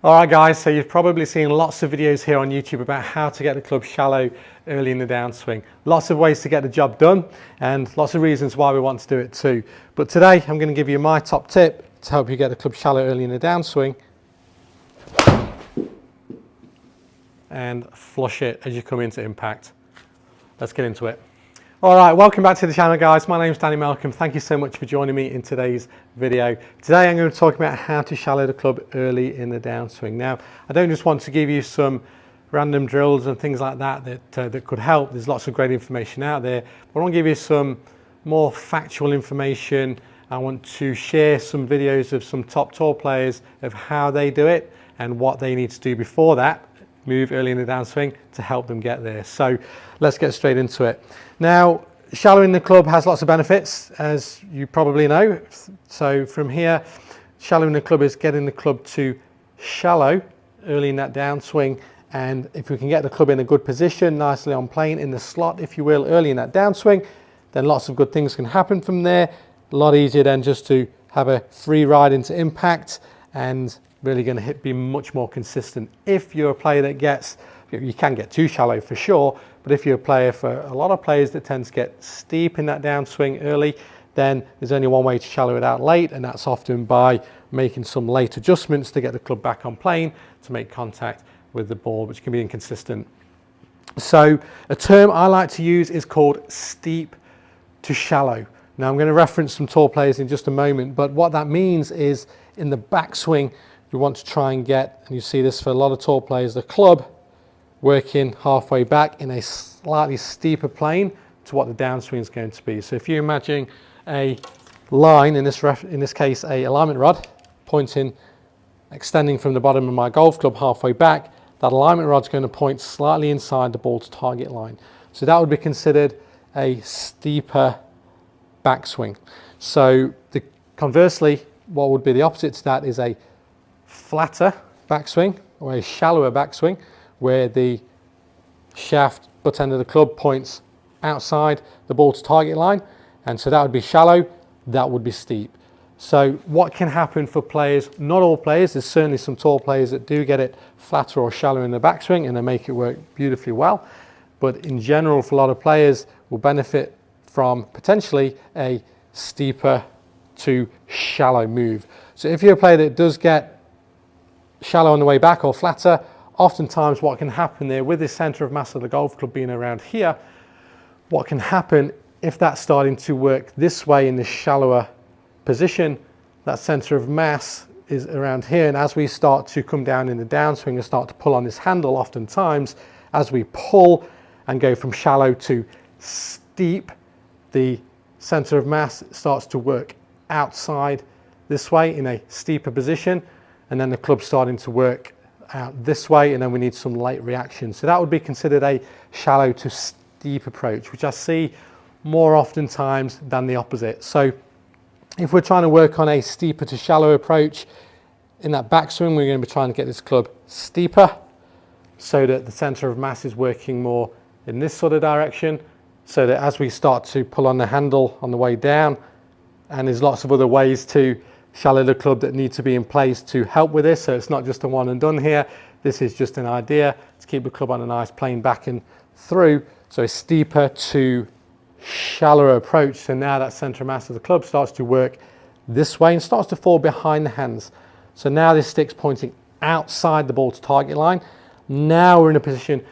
Alright guys, so you've probably seen lots of videos here on YouTube about how to get the club shallow early in the downswing. Lots of ways to get the job done and lots of reasons why we want to do it too. But today I'm going to give you my top tip to help you get the club shallow early in the downswing and flush it as you come into impact. Let's get into it. Alright, welcome back to the channel guys. My name is Danny Malcolm. Thank you so much for joining me in today's video. Today I'm going to talk about how to shallow the club early in the downswing. Now, I don't just want to give you some random drills and things like that that could help. There's lots of great information out there. But I want to give you some more factual information. I want to share some videos of some top tour players of how they do it and what they need to do before that move early in the downswing to help them get there. So let's get straight into it. Now, shallowing the club has lots of benefits, as you probably know. So from here, shallowing the club is getting the club to shallow early in that downswing. And if we can get the club in a good position, nicely on plane in the slot, if you will, early in that downswing, then lots of good things can happen from there. A lot easier than just to have a free ride into impact and really going to be much more consistent. If you're a player that gets, you can get too shallow for sure, but if you're a player, for a lot of players that tend to get steep in that downswing early, then there's only one way to shallow it out late, and that's often by making some late adjustments to get the club back on plane to make contact with the ball, which can be inconsistent. So a term I like to use is called steep to shallow. Now I'm going to reference some tour players in just a moment, but what that means is in the backswing, we want to try and get, and you see this for a lot of tour players, the club working halfway back in a slightly steeper plane to what the downswing is going to be. So if you imagine a line, in this case a alignment rod, pointing, extending from the bottom of my golf club halfway back, that alignment rod is going to point slightly inside the ball to target line. So that would be considered a steeper backswing. So conversely, what would be the opposite to that is a flatter backswing or a shallower backswing, where the shaft butt end of the club points outside the ball to target line, and so that would be shallow, that would be steep. So what can happen for players, not all players, there's certainly some tour players that do get it flatter or shallow in the backswing and they make it work beautifully well, but in general for a lot of players will benefit from potentially a steeper to shallow move. So if you're a player that does get shallow on the way back or flatter, oftentimes what can happen there with the center of mass of the golf club being around here, what can happen if that's starting to work this way in this shallower position, that center of mass is around here, and as we start to come down in the downswing and start to pull on this handle, oftentimes as we pull and go from shallow to steep, the center of mass starts to work outside this way in a steeper position, and then the club's starting to work out this way, and then we need some late reaction. So that would be considered a shallow to steep approach, which I see more oftentimes than the opposite. So if we're trying to work on a steeper to shallow approach in that backswing, we're going to be trying to get this club steeper so that the center of mass is working more in this sort of direction, so that as we start to pull on the handle on the way down, and there's lots of other ways to shallow the club that need to be in place to help with this, so it's not just a one and done here. This is just an idea to keep the club on a nice plane back and through, so a steeper to shallower approach. So now that center of mass of the club starts to work this way and starts to fall behind the hands. So now this stick's pointing outside the ball to target line. Now we're in a position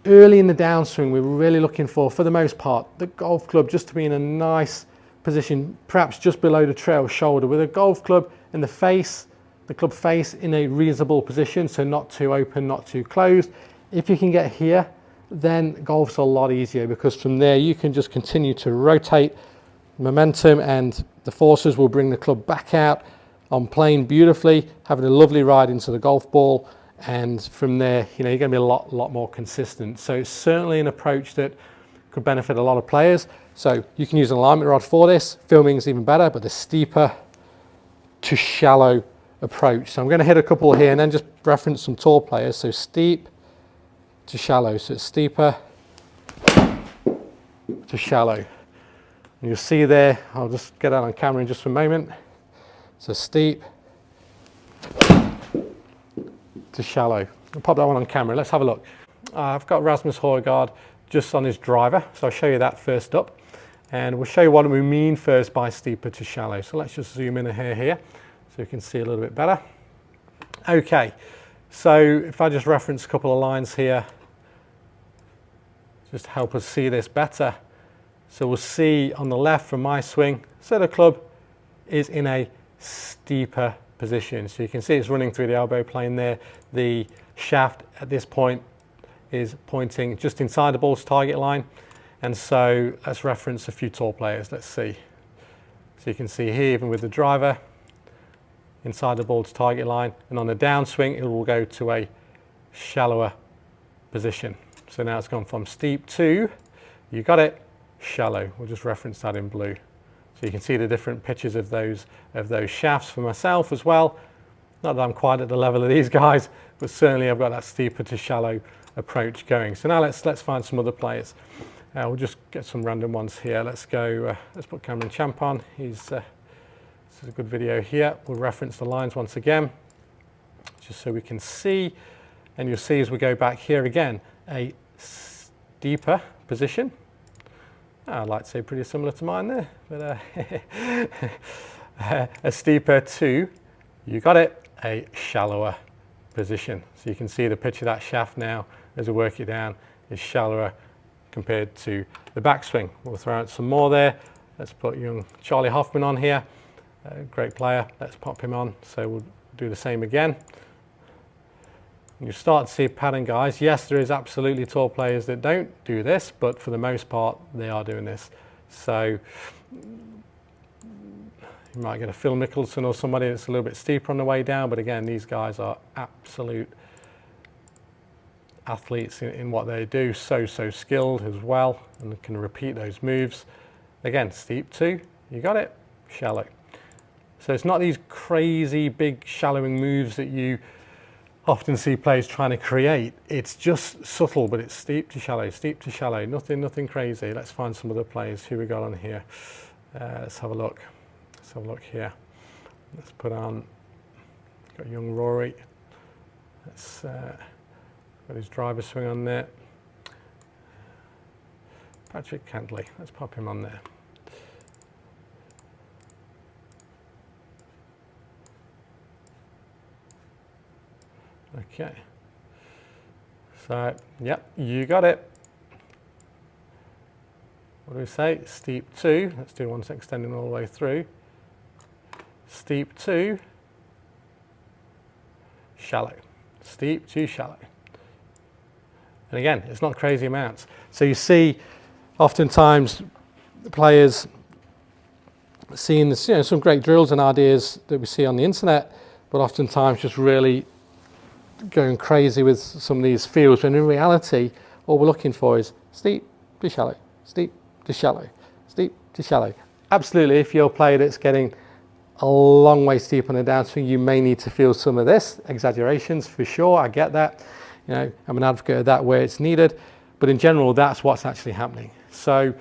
early in the downswing, we're really looking for the most part, the golf club just to be in a nice position, perhaps just below the trail shoulder, with a golf club in the face, the club face in a reasonable position, so not too open, not too closed. If you can get here, then golf's a lot easier, because from there you can just continue to rotate momentum and the forces will bring the club back out on plane beautifully, having a lovely ride into the golf ball, and from there, you're going to be a lot more consistent. So it's certainly an approach that could benefit a lot of players. So you can use an alignment rod for this. Filming is even better, but the steeper to shallow approach. So I'm going to hit a couple here and then just reference some tour players. So steep to shallow. So it's steeper to shallow. And you'll see there, I'll just get that on camera in just a moment. So steep to shallow. I'll pop that one on camera. Let's have a look. I've got Rasmus Højgaard just on his driver, so I'll show you that first up. And we'll show you what we mean first by steeper to shallow. So let's just zoom in here so you can see a little bit better. Okay, so if I just reference a couple of lines here, just to help us see this better. So we'll see on the left from my swing, so the club is in a steeper position. So you can see it's running through the elbow plane there. The shaft at this point is pointing just inside the ball's target line. And so let's reference a few tour players. Let's see. So you can see here, even with the driver, inside the ball's target line, and on the downswing, it will go to a shallower position. So now it's gone from steep to, you got it, shallow. We'll just reference that in blue. So you can see the different pitches of those shafts for myself as well. Not that I'm quite at the level of these guys, but certainly I've got that steeper to shallow approach going. So now let's find some other players. We'll just get some random ones here. Let's go, let's put Cameron Champ on. This is a good video here. We'll reference the lines once again, just so we can see. And you'll see as we go back here again, a steeper position. I'd like to say pretty similar to mine there, but a steeper to, you got it, a shallower position. So you can see the pitch of that shaft now as we work it down is shallower compared to the backswing. We'll throw out some more there. Let's put young Charlie Hoffman on here, a great player. Let's pop him on. So we'll do the same again. You start to see a pattern, guys. Yes, there is absolutely tour players that don't do this, but for the most part, they are doing this. So you might get a Phil Mickelson or somebody that's a little bit steeper on the way down, but again, these guys are absolute athletes in what they do, so skilled as well, and can repeat those moves. Again, steep to, you got it, shallow. So it's not these crazy big shallowing moves that you often see players trying to create. It's just subtle, but it's steep to shallow, nothing crazy. Let's find some other players. Who we got on here? Let's have a look. Let's have a look here. Let's put on, got young Rory. Let's got his driver swing on there. Patrick Cantley, let's pop him on there. Okay. So, yep, you got it. What do we say? Steep to, let's do one extending all the way through. Steep to, shallow. Steep to shallow. And again, it's not crazy amounts. So you see, oftentimes, the players seeing this, some great drills and ideas that we see on the internet, but oftentimes just really going crazy with some of these fields, when in reality, all we're looking for is steep to shallow, steep to shallow, steep to shallow. Absolutely, if you're a player that's getting a long way steep on the downswing, you may need to feel some of this, exaggerations for sure, I get that. I'm an advocate of that where it's needed, but in general, that's what's actually happening. So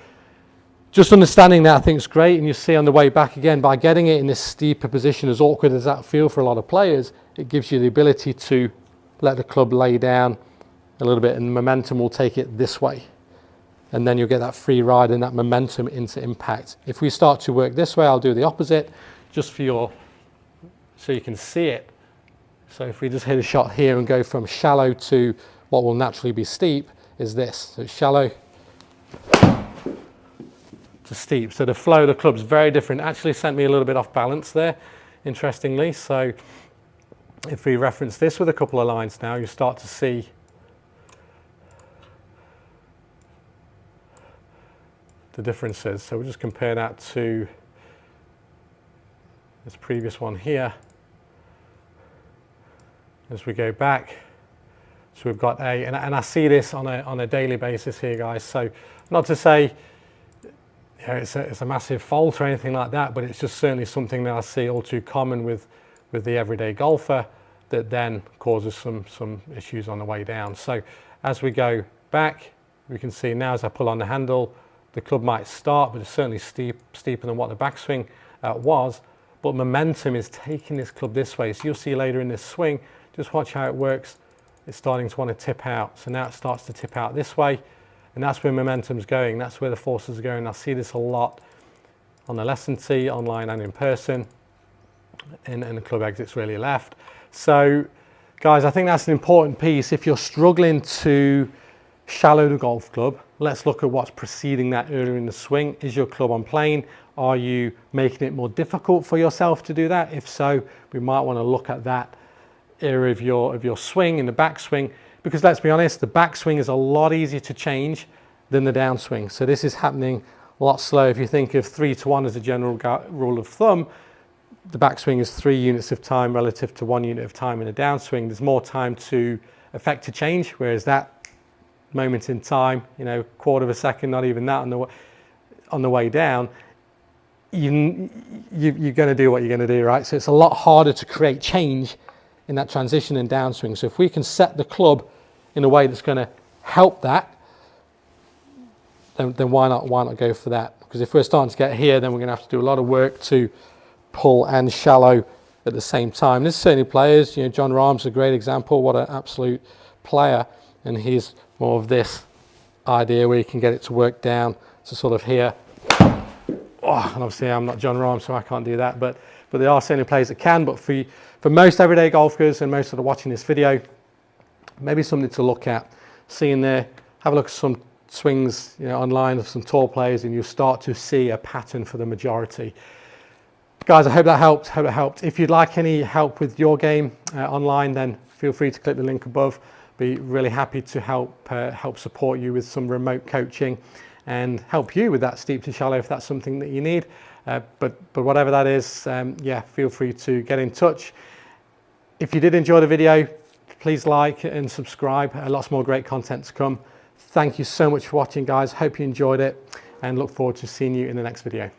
just understanding that I think is great, and you see on the way back again, by getting it in this steeper position, as awkward as that feels for a lot of players, it gives you the ability to let the club lay down a little bit, and momentum will take it this way. And then you'll get that free ride and that momentum into impact. If we start to work this way, I'll do the opposite, just for so you can see it. So if we just hit a shot here and go from shallow to what will naturally be steep, is this. So shallow to steep. So the flow of the club's very different. Actually sent me a little bit off balance there, interestingly. So if we reference this with a couple of lines now, you start to see the differences. So we'll just compare that to this previous one here. As we go back, so we've got and I see this on a daily basis here, guys. So not to say it's a massive fault or anything like that, but it's just certainly something that I see all too common with the everyday golfer, that then causes some issues on the way down. So as we go back, we can see now as I pull on the handle, the club might start, but it's certainly steeper than what the backswing was. But momentum is taking this club this way. So you'll see later in this swing, just watch how it works. It's starting to want to tip out. So now it starts to tip out this way, and that's where momentum's going. That's where the forces are going. I see this a lot on the lesson tee, online and in person, and the club exits really left. So guys, I think that's an important piece. If you're struggling to shallow the golf club, let's look at what's preceding that earlier in the swing. Is your club on plane? Are you making it more difficult for yourself to do that? If so, we might want to look at that area of your swing in the backswing, because let's be honest, the backswing is a lot easier to change than the downswing. So this is happening a lot slower. If you think of 3 to 1 as a general rule of thumb, the backswing is 3 units of time relative to 1 unit of time in a downswing. There's more time to effect a change, whereas that moment in time, you know, quarter of a second, not even that on the way down, you're going to do what you're going to do, right? So it's a lot harder to create change in that transition and downswing. So if we can set the club in a way that's going to help that, then why not go for that? Because if we're starting to get here, then we're going to have to do a lot of work to pull and shallow at the same time. There's certainly players, you know, John Rahm's a great example. What an absolute player. And he's more of this idea where you can get it to work down to sort of here. Oh, and obviously I'm not John Rahm, so I can't do that. But there are certainly players that can. But for most everyday golfers and most that are watching this video, maybe something to look at. Seeing there, have a look at some swings, you know, online of some tour players, and you'll start to see a pattern for the majority. Guys, I hope that helped. If you'd like any help with your game online, then feel free to click the link above. Be really happy to help support you with some remote coaching and help you with that steep to shallow if that's something that you need. But whatever that is, yeah, feel free to get in touch. If you did enjoy the video, please like and subscribe. Lots more great content to come. Thank you so much for watching, guys. Hope you enjoyed it, and look forward to seeing you in the next video.